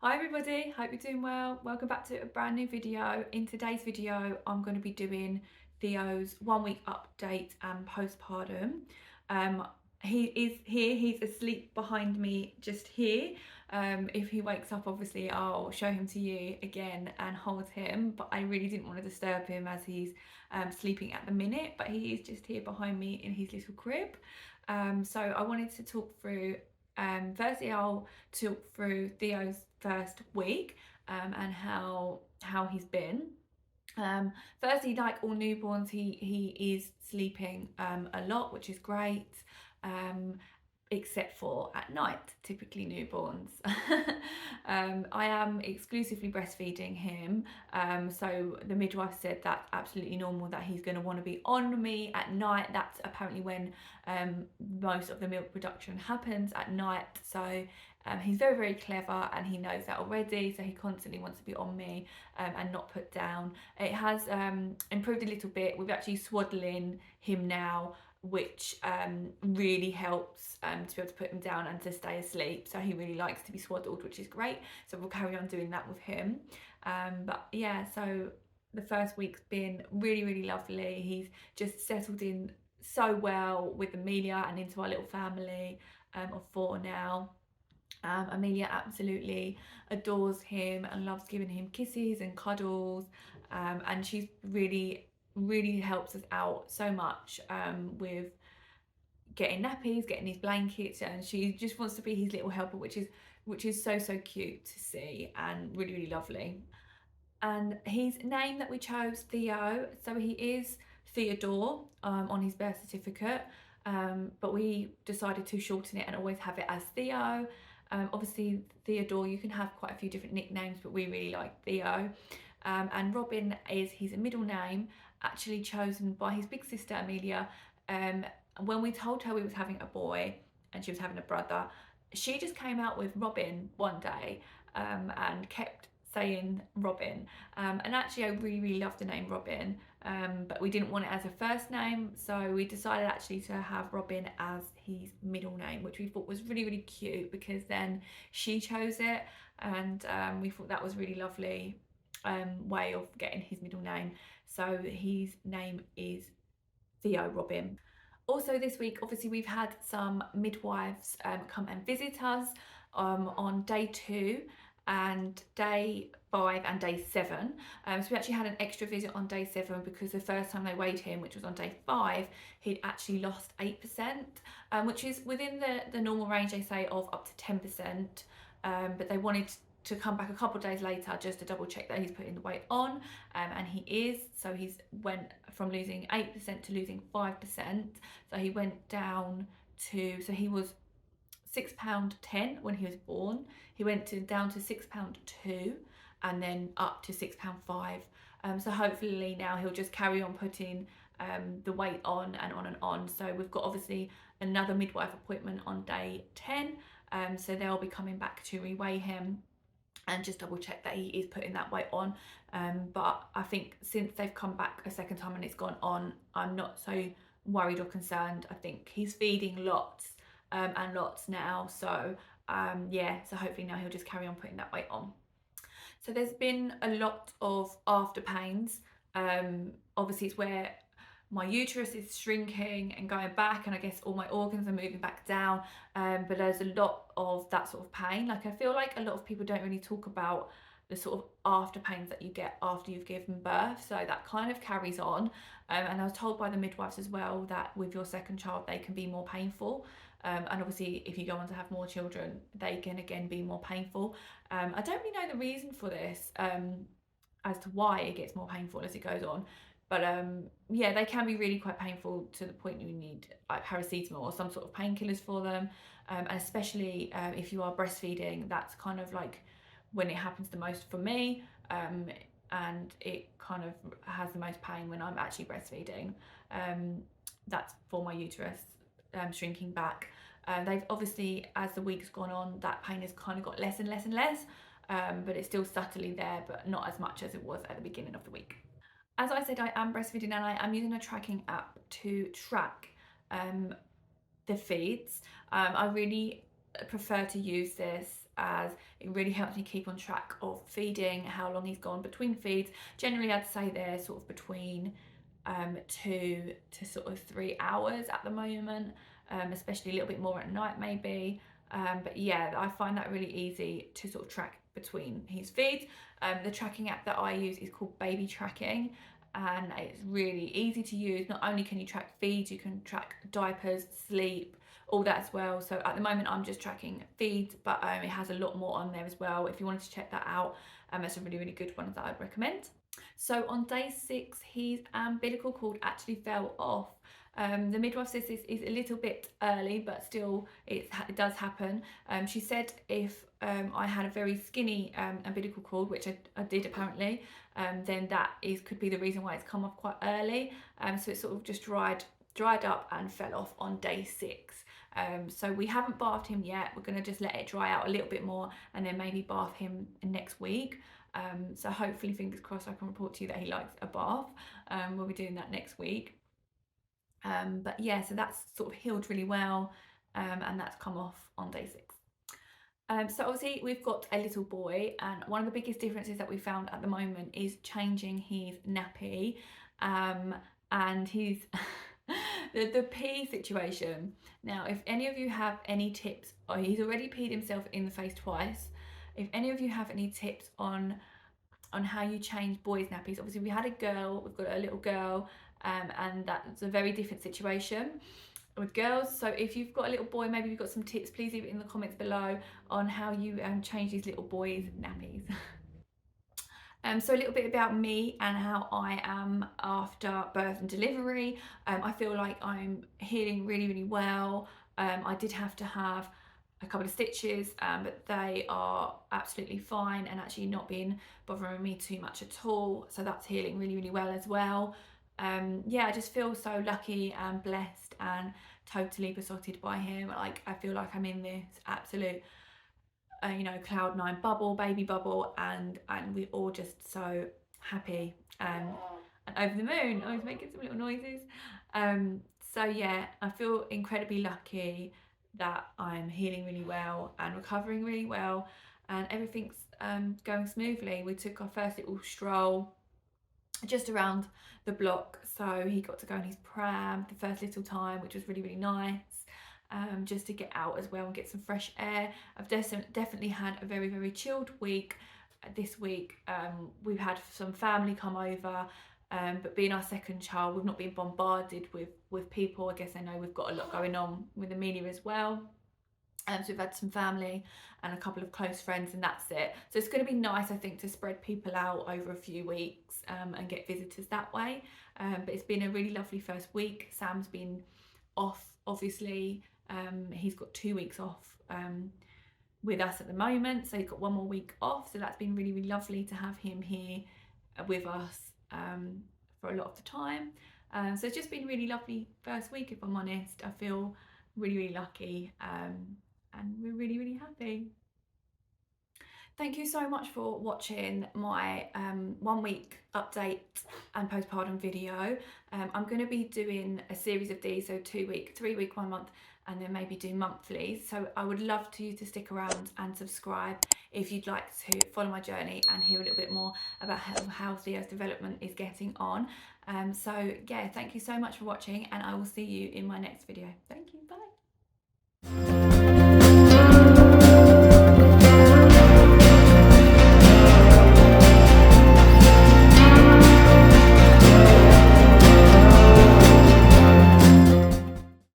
Hi everybody, hope you're doing well. Welcome back to a brand new video. In today's video, I'm going to be doing Theo's 1 week update and postpartum. Um, he is here, he's asleep behind me just here. If he wakes up, obviously I'll show him to you again and hold him, but I really didn't want to disturb him as he's sleeping at the minute, but he is just here behind me in his little crib. So I wanted to talk through, firstly I'll talk through Theo's first week and how he's been. Firstly, like all newborns, he is sleeping a lot, which is great. Um, Except for at night, typically newborns. I am exclusively breastfeeding him, so the midwife said that's absolutely normal, that he's going to want to be on me at night. That's apparently when most of the milk production happens, at night. So he's very, very clever and he knows that already, so he constantly wants to be on me and not put down. It has improved a little bit. We've actually swaddling him now, which really helps to be able to put him down and to stay asleep. So he really likes to be swaddled, which is great. So we'll carry on doing that with him. But yeah, so the first week's been really, really lovely. He's just settled in so well with Amelia and into our little family of 4 now. Amelia absolutely adores him and loves giving him kisses and cuddles, and she's really helps us out so much with getting nappies, getting his blankets, and she just wants to be his little helper, which is so cute to see and really lovely. And his name that we chose, Theo, so he is Theodore on his birth certificate, but we decided to shorten it and always have it as Theo. Obviously, Theodore, you can have quite a few different nicknames, but we really like Theo. And Robin is his middle name, actually chosen by his big sister Amelia. When we told her we was having a boy and she was having a brother, she just came out with Robin one day and kept saying Robin. And actually I really love the name Robin, but we didn't want it as a first name, so we decided actually to have Robin as his middle name, which we thought was really cute, because then she chose it, and we thought that was really lovely way of getting his middle name. So his name is Theo Robin. Also this week, obviously we've had some midwives come and visit us on day 2 and day 5 and day 7. So we actually had an extra visit on day 7 because the first time they weighed him, which was on day 5, he'd actually lost 8%, which is within the normal range, they say, of up to 10%. But they wanted to come back a couple of days later just to double check that he's putting the weight on, and he is. So he's went from losing 8% to losing 5%. So he went down to, so he was £6.10 when he was born. He went down to £6.2 and then up to £6.5. So hopefully now he'll just carry on putting the weight on and on and on. So we've got obviously another midwife appointment on day 10. So they'll be coming back to reweigh him and just double check that he is putting that weight on. But I think since they've come back a second time and it's gone on, I'm not so worried or concerned. I think he's feeding lots and lots now. So yeah, so hopefully now he'll just carry on putting that weight on. So there's been a lot of after pains. Obviously it's where my uterus is shrinking and going back, and I guess all my organs are moving back down, but there's a lot of that sort of pain. Like, I feel like a lot of people don't really talk about the sort of after pains that you get after you've given birth, so that kind of carries on. And I was told by the midwives as well that with your second child they can be more painful, and obviously if you go on to have more children they can again be more painful. I don't really know the reason for this, as to why it gets more painful as it goes on, but yeah, they can be really quite painful to the point you need like paracetamol or some sort of painkillers for them, and especially if you are breastfeeding, that's kind of like when it happens the most for me, and it kind of has the most pain when I'm actually breastfeeding. That's for my uterus shrinking back. They've obviously, as the week's gone on, that pain has kind of got less and less, but it's still subtly there, but not as much as it was at the beginning of the week. As I said, I am breastfeeding and I am using a tracking app to track the feeds. I really prefer to use this as it really helps me keep on track of feeding, how long he's gone between feeds. Generally, I'd say they're sort of between 2 to sort of 3 hours at the moment, especially a little bit more at night maybe. But yeah, I find that really easy to sort of track between his feeds. The tracking app that I use is called Baby Tracking, and it's really easy to use. Not only can you track feeds, you can track diapers, sleep, all that as well. So at the moment I'm just tracking feeds, but it has a lot more on there as well. If you wanted to check that out, it's a really, really good one that I'd recommend. So on day 6, his umbilical cord actually fell off. The midwife says this is a little bit early, but still it does happen. She said if I had a very skinny umbilical cord, which I did apparently, then that could be the reason why it's come off quite early. So it sort of just dried up and fell off on day 6. So we haven't bathed him yet. We're going to just let it dry out a little bit more and then maybe bath him next week. So hopefully, fingers crossed, I can report to you that he likes a bath. We'll be doing that next week. But yeah, so that's sort of healed really well, and that's come off on day 6. So obviously we've got a little boy, and one of the biggest differences that we found at the moment is changing his nappy, and his the pee situation. Now, if any of you have any tips, he's already peed himself in the face twice. If any of you have any tips on how you change boys' nappies, obviously we had a girl, we've got a little girl, and that's a very different situation with girls. So if you've got a little boy, maybe you've got some tips, please leave it in the comments below on how you change these little boys' nappies. So a little bit about me and how I am after birth and delivery. I feel like I'm healing really, really well. I did have to have a couple of stitches, but they are absolutely fine and actually not been bothering me too much at all. So that's healing really, really well as well. Yeah, I just feel so lucky and blessed and totally besotted by him. Like, I feel like I'm in this absolute cloud 9 bubble, baby bubble, and we're all just so happy and over the moon. I was making some little noises. So yeah, I feel incredibly lucky that I'm healing really well and recovering really well, and everything's going smoothly. We took our first little stroll just around the block, so he got to go on his pram the first little time, which was really, really nice. Just to get out as well and get some fresh air. I've definitely had a very, very chilled week this week. We've had some family come over, but being our second child, we've not been bombarded with people. I guess I know we've got a lot going on with Amelia as well. So we've had some family and a couple of close friends, and that's it. So it's going to be nice, I think, to spread people out over a few weeks and get visitors that way. But it's been a really lovely first week. Sam's been off, obviously. He's got 2 weeks off with us at the moment, so he's got 1 more week off. So that's been really, really lovely to have him here with us for a lot of the time. So it's just been a really lovely first week, if I'm honest. I feel really, really lucky, and we're really, really happy. Thank you so much for watching my 1 week update and postpartum video. I'm going to be doing a series of these, so 2 week, 3 week, 1 month, and then maybe do monthly. So I would love you to stick around and subscribe if you'd like to follow my journey and hear a little bit more about how Theo's development is getting on. So yeah, thank you so much for watching, and I will see you in my next video. Thank you, bye.